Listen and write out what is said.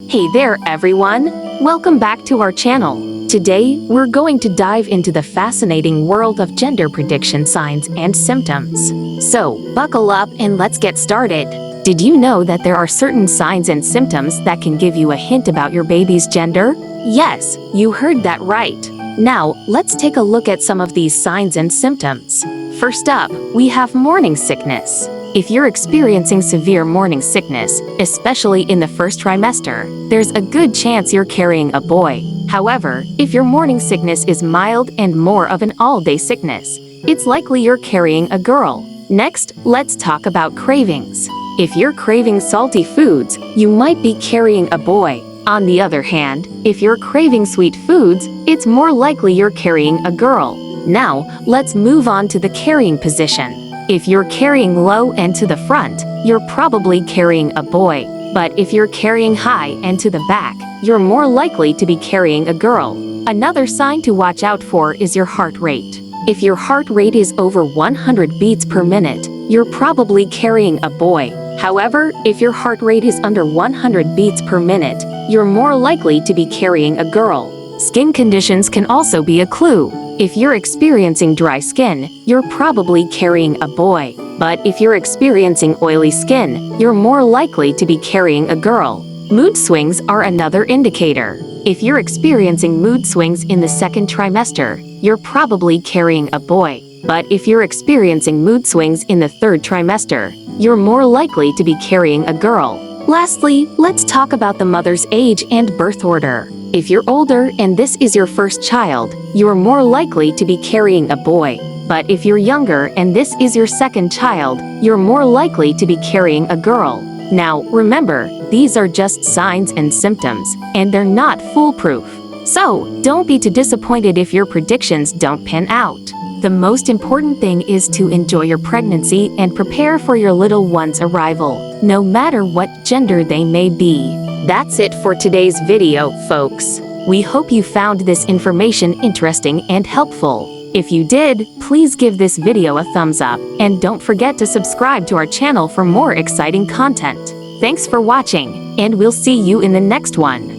Hey there, everyone! Welcome back to our channel. Today, we're going to dive into the fascinating world of gender prediction signs and symptoms. So, buckle up and let's get started. Did you know that there are certain signs and symptoms that can give you a hint about your baby's gender? Yes, you heard that right. Now, let's take a look at some of these signs and symptoms. First up, we have morning sickness. If you're experiencing severe morning sickness, especially in the first trimester, there's a good chance you're carrying a boy. However, if your morning sickness is mild and more of an all-day sickness, it's likely you're carrying a girl. Next, let's talk about cravings. If you're craving salty foods, you might be carrying a boy. On the other hand, if you're craving sweet foods, it's more likely you're carrying a girl. Now, let's move on to the carrying position. If you're carrying low and to the front, you're probably carrying a boy. But if you're carrying high and to the back, you're more likely to be carrying a girl. Another sign to watch out for is your heart rate. If your heart rate is over 100 beats per minute, you're probably carrying a boy. However, if your heart rate is under 100 beats per minute, you're more likely to be carrying a girl. Skin conditions can also be a clue. If you're experiencing dry skin, you're probably carrying a boy. But if you're experiencing oily skin, you're more likely to be carrying a girl. Mood swings are another indicator. If you're experiencing mood swings in the second trimester, you're probably carrying a boy. But if you're experiencing mood swings in the third trimester, you're more likely to be carrying a girl. Lastly, let's talk about the mother's age and birth order. If you're older and this is your first child, you're more likely to be carrying a boy. But if you're younger and this is your second child, you're more likely to be carrying a girl. Now, remember, these are just signs and symptoms, and they're not foolproof. So, don't be too disappointed if your predictions don't pan out. The most important thing is to enjoy your pregnancy and prepare for your little one's arrival, no matter what gender they may be. That's it for today's video, folks. We hope you found this information interesting and helpful. If you did, please give this video a thumbs up, and don't forget to subscribe to our channel for more exciting content. Thanks for watching, and we'll see you in the next one.